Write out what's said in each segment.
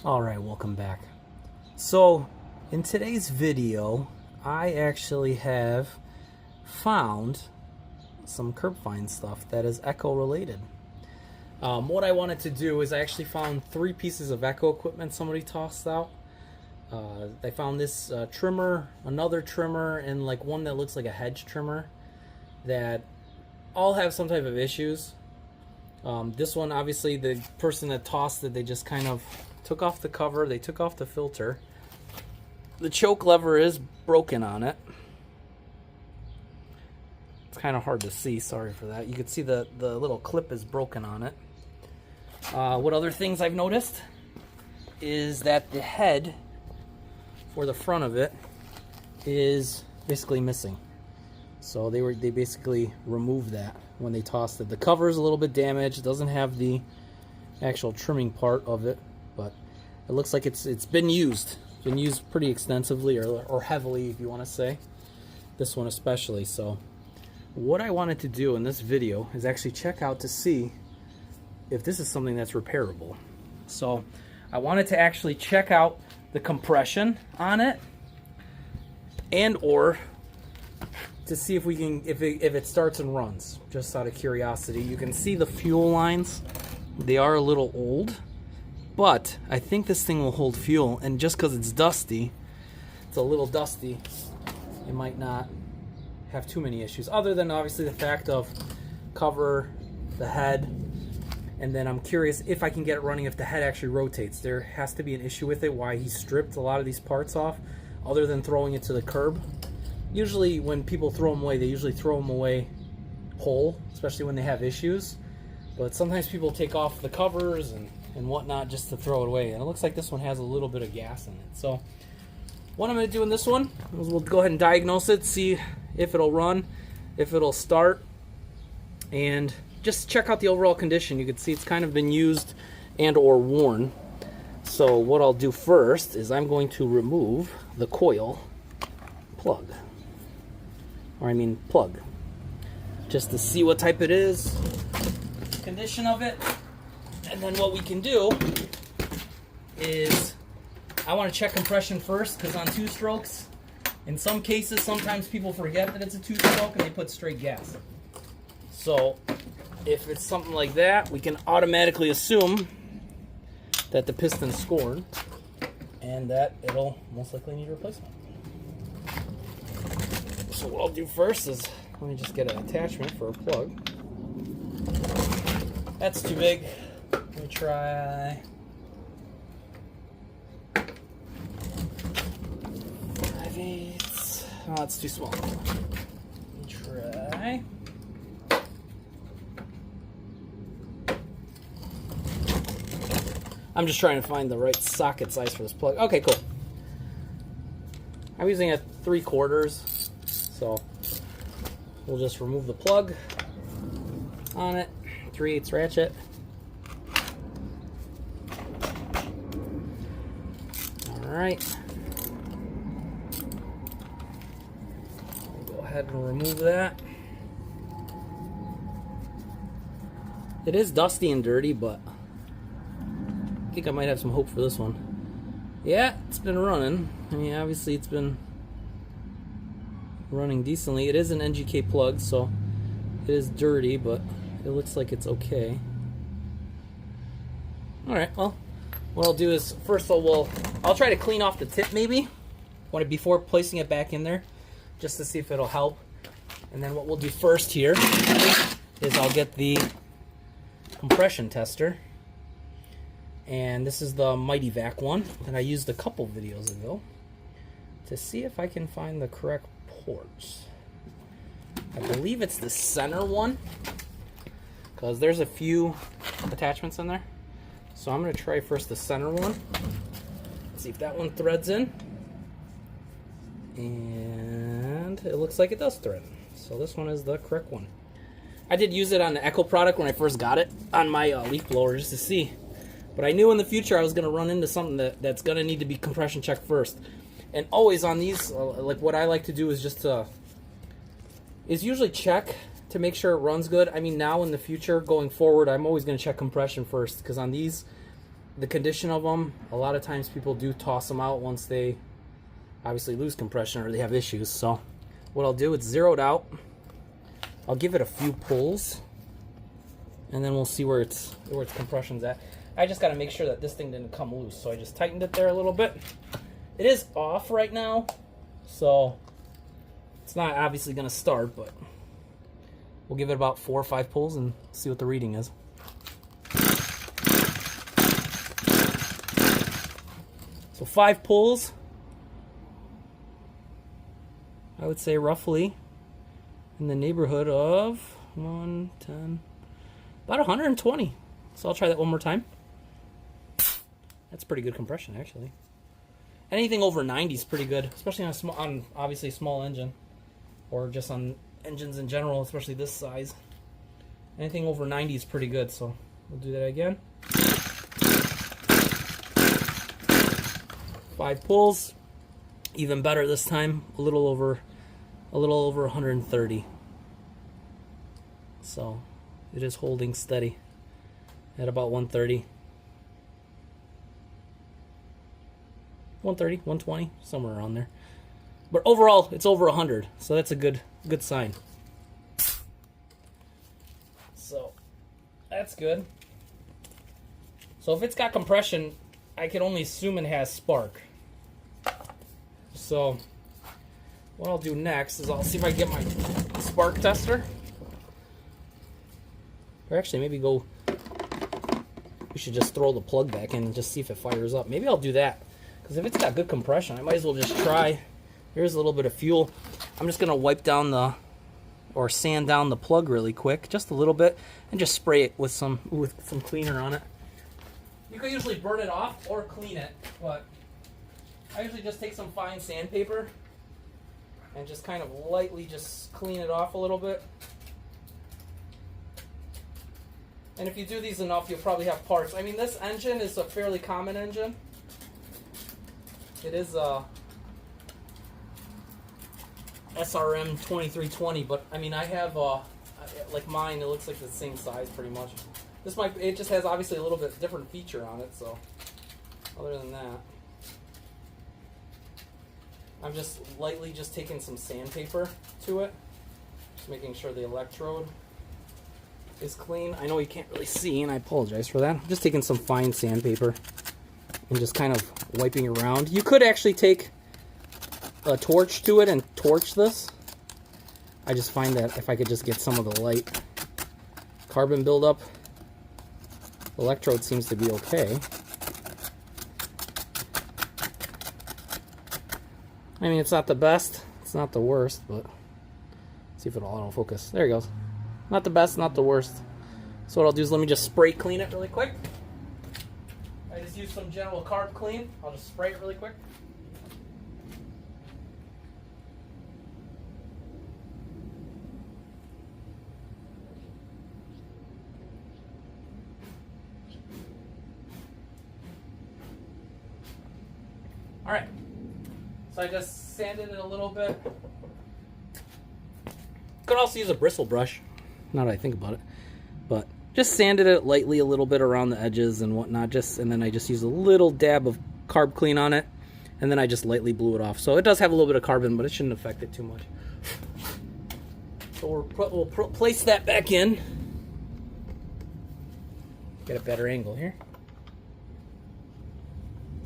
Alright, welcome back. So, in today's video, I actually have found some Curbfind stuff that is echo related. What I wanted to do is I actually found 3 pieces of echo equipment somebody tossed out. I found this trimmer, another trimmer, and like one that looks like a hedge trimmer that all have some type of issues. This one, obviously, the person that tossed it, they just kind of took off the cover, they took off the filter. The choke lever is broken on it. It's kind of hard to see, sorry for that. You can see the little clip is broken on it. What other things I've noticed is that the head, or the front of it, is basically missing. So they basically removed that when they tossed it. The cover is a little bit damaged. It doesn't have the actual trimming part of it, but it looks like it's been used. It's been used pretty extensively or heavily, if you want to say. This one especially. So what I wanted to do in this video is actually check out to see if this is something that's repairable. So I wanted to actually check out the compression on it, and or to see if we can, if it starts and runs, just out of curiosity. You can see the fuel lines. They are a little old, but I think this thing will hold fuel, and just because it's dusty, it's a little dusty, it might not have too many issues, other than obviously the fact of cover, the head, and then I'm curious if I can get it running if the head actually rotates. There has to be an issue with it, why he stripped a lot of these parts off, other than throwing it to the curb. Usually when people throw them away, they usually throw them away whole, especially when they have issues. But sometimes people take off the covers and whatnot just to throw it away. And it looks like this one has a little bit of gas in it. So what I'm going to do in this one is we'll go ahead and diagnose it, see if it'll run, if it'll start, and just check out the overall condition. You can see it's kind of been used and or worn. So what I'll do first is I'm going to remove the coil plug. Plug, just to see what type it is, condition of it, and then what we can do is I want to check compression first, because on 2 strokes, in some cases, sometimes people forget that it's a 2-stroke and they put straight gas. So if it's something like that, we can automatically assume that the piston's scored and that it'll most likely need replacement. So what I'll do first is, let me just get an attachment for a plug. That's too big. Let me try 5/8. Oh, that's too small. Let me try. I'm just trying to find the right socket size for this plug. Okay, cool. I'm using a 3/4. So we'll just remove the plug on it, 3/8 ratchet. Alright. We'll go ahead and remove that. It is dusty and dirty, but I think I might have some hope for this one. Yeah, it's been running. I mean, obviously it's been running decently. It is an NGK plug, so it is dirty, but it looks like it's okay. Alright, well, what I'll do is first I'll try to clean off the tip maybe before placing it back in there, just to see if it'll help. And then what we'll do first here is I'll get the compression tester, and this is the Mighty Vac one that I used a couple videos ago, to see if I can find the correct ports. I believe it's the center one, because there's a few attachments in there. So I'm going to try first the center one, see if that one threads in, and it looks like it does thread. So this one is the correct one. I did use it on the Echo product when I first got it on my leaf blower, just to see, but I knew in the future I was going to run into something that's going to need to be compression checked first. And always on these, like what I like to do is just usually check to make sure it runs good. I mean, now in the future, going forward, I'm always going to check compression first, because on these, the condition of them, a lot of times people do toss them out once they obviously lose compression or they have issues. So what I'll do, it's zeroed out. I'll give it a few pulls, and then we'll see where its compression's at. I just got to make sure that this thing didn't come loose, so I just tightened it there a little bit. It is off right now, so it's not obviously going to start, but we'll give it about 4 or 5 pulls and see what the reading is. So 5 pulls, I would say roughly in the neighborhood of 110, about 120. So I'll try that one more time. That's pretty good compression, actually. Anything over 90 is pretty good, especially on obviously a small engine, or just on engines in general, especially this size. Anything over 90 is pretty good, so we'll do that again. 5 pulls, even better this time, a little over 130. So it is holding steady at about 130. 130, 120, somewhere around there. But overall, it's over 100, so that's a good sign. So that's good. So if it's got compression, I can only assume it has spark. So what I'll do next is I'll see if I can get my spark tester. Or actually, maybe we should just throw the plug back in and just see if it fires up. Maybe I'll do that, because if it's got good compression, I might as well just try. Here's a little bit of fuel. I'm just gonna wipe down or sand down the plug really quick, just a little bit, and just spray it with some cleaner on it. You could usually burn it off or clean it, but I usually just take some fine sandpaper and just kind of lightly just clean it off a little bit. And if you do these enough, you'll probably have parts. I mean, this engine is a fairly common engine. It is a SRM-2320, but I mean, I have like mine. It looks like the same size pretty much. It just has obviously a little bit different feature on it. So other than that, I'm just lightly just taking some sandpaper to it, just making sure the electrode is clean. I know you can't really see, and I apologize for that. I'm just taking some fine sandpaper and just kind of wiping around. You could actually take a torch to it and torch this. I just find that if I could just get some of the light carbon buildup, the electrode seems to be okay. I mean, it's not the best, it's not the worst, but let's see if it'll autofocus. There it goes. Not the best, not the worst. So what I'll do is let me just spray clean it really quick. I just use some general carb clean. I'll just spray it really quick. Alright, so I just sanded it a little bit. Could also use a bristle brush, now that I think about it. But just sanded it lightly a little bit around the edges and whatnot, and then I just used a little dab of carb clean on it, and then I just lightly blew it off. So it does have a little bit of carbon, but it shouldn't affect it too much. So we'll place that back in. Get a better angle here.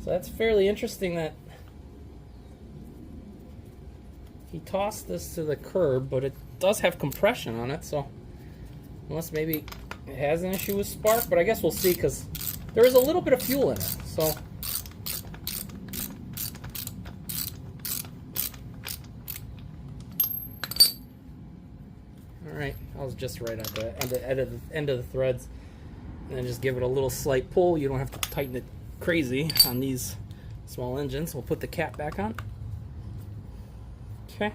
So that's fairly interesting that he tossed this to the curb, but it does have compression on it, so unless maybe it has an issue with spark, but I guess we'll see, because there is a little bit of fuel in it. So alright, I was just right at the end of the threads, and then just give it a little slight pull. You don't have to tighten it crazy on these small engines. We'll put the cap back on. Okay.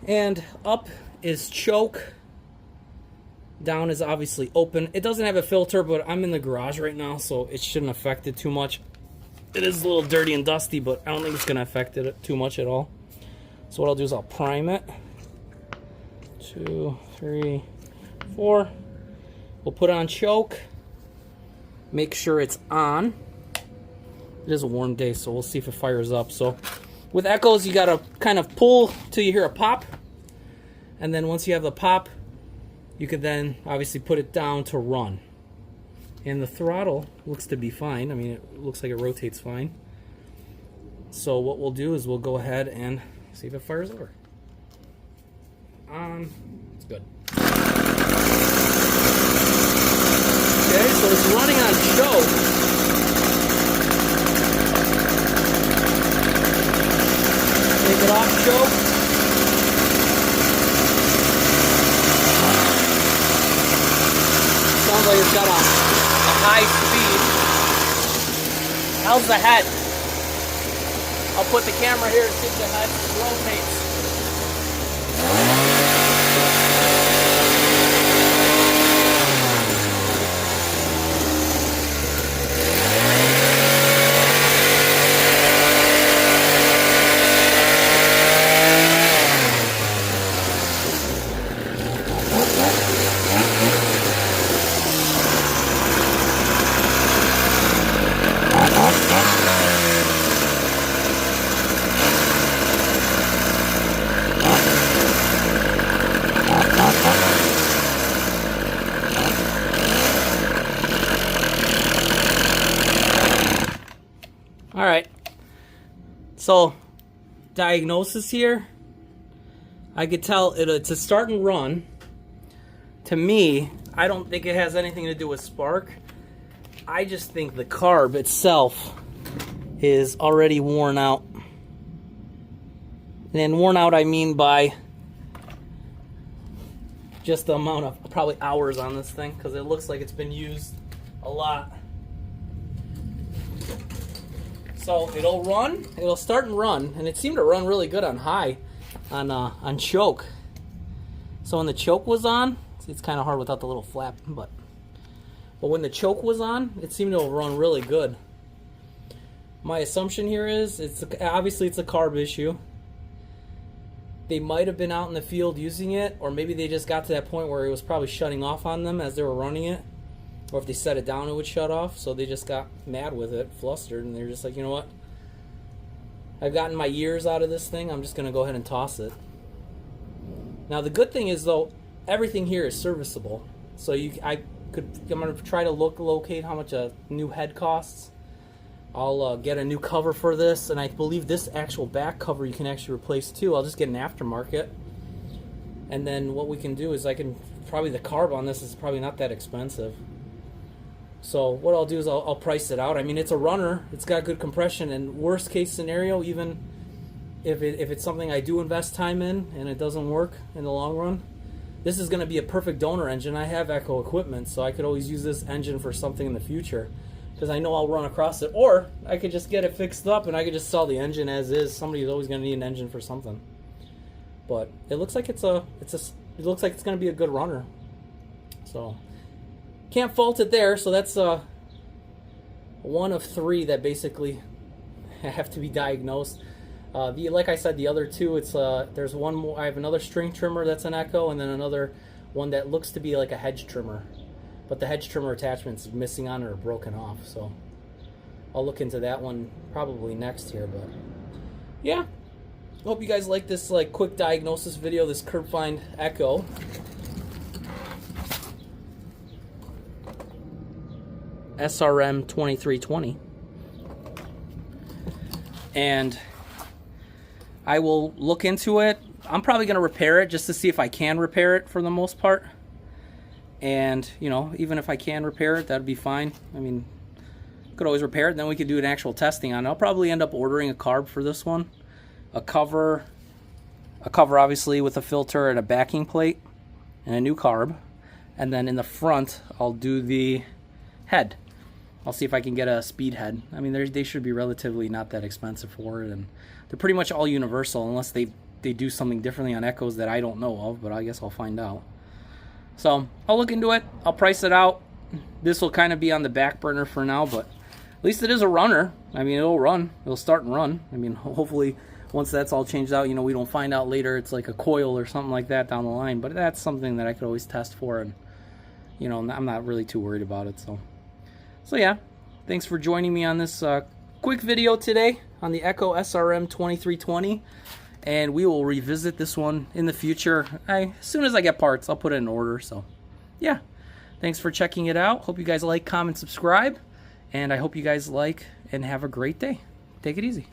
And up is choke. Down is obviously open. It doesn't have a filter, but I'm in the garage right now, so it shouldn't affect it too much. It is a little dirty and dusty, but I don't think it's going to affect it too much at all. So what I'll do is I'll prime it. 2, 3, 4. We'll put on choke. make sure it's on. It is a warm day, so we'll see if it fires up. So with echoes, you gotta kind of pull till you hear a pop, and then once you have the pop, you could then obviously put it down to run. And the throttle looks to be fine. I mean, it looks like it rotates fine. So what we'll do is we'll go ahead and see if it fires over. It's good. Okay, so it's running on choke. Take it off choke. Sounds like it's got a high speed. How's the head? I'll put the camera here to see if the head rotates. All right, so diagnosis here, I could tell it's a start and run. To me, I don't think it has anything to do with spark. I just think the carb itself is already worn out. And worn out, I mean by just the amount of probably hours on this thing, because it looks like it's been used a lot. So it'll run, it'll start and run, and it seemed to run really good on high, on choke. So when the choke was on, see, it's kind of hard without the little flap, but when the choke was on, it seemed to run really good. My assumption here is, obviously it's a carb issue. They might have been out in the field using it, or maybe they just got to that point where it was probably shutting off on them as they were running it. Or if they set it down, it would shut off. So they just got mad with it, flustered, and they're just like, you know what? I've gotten my years out of this thing. I'm just going to go ahead and toss it. Now, the good thing is, though, everything here is serviceable. So I'm going to try to locate how much a new head costs. I'll get a new cover for this, and I believe this actual back cover you can actually replace too. I'll just get an aftermarket. And then what we can do is probably the carb on this is probably not that expensive. So what I'll do is I'll price it out. I mean, it's a runner. It's got good compression. And worst case scenario, even if it's something I do invest time in and it doesn't work in the long run, this is going to be a perfect donor engine. I have Echo equipment, so I could always use this engine for something in the future because I know I'll run across it. Or I could just get it fixed up and I could just sell the engine as is. Somebody's always going to need an engine for something. But it looks like it looks like it's going to be a good runner. So can't fault it there. So that's one of three that basically have to be diagnosed. Like I said, the other two, there's one more. I have another string trimmer that's an Echo, and then another one that looks to be like a hedge trimmer, but the hedge trimmer attachment's missing on it or broken off. So I'll look into that one probably next here. But yeah, hope you guys like this quick diagnosis video. This Curbfind Echo. SRM-2320, and I will look into it. I'm probably going to repair it just to see if I can repair it for the most part. And, you know, even if I can repair it, that'd be fine. I mean, could always repair it, then we could do an actual testing on it. I'll probably end up ordering a carb for this one, a cover obviously with a filter and a backing plate and a new carb, and then in the front I'll do the head. I'll see if I can get a speed head. I mean, they should be relatively not that expensive for it, and they're pretty much all universal unless they do something differently on Echoes that I don't know of, but I guess I'll find out. So I'll look into it. I'll price it out. This will kind of be on the back burner for now, but at least it is a runner. I mean, it'll run. It'll start and run. I mean, hopefully once that's all changed out, you know, we don't find out later it's like a coil or something like that down the line, but that's something that I could always test for, and, you know, I'm not really too worried about it. So So yeah, thanks for joining me on this quick video today on the Echo SRM-2320, and we will revisit this one in the future. As soon as I get parts, I'll put it in order. So yeah, thanks for checking it out. Hope you guys like, comment, subscribe, and I hope you guys like and have a great day. Take it easy.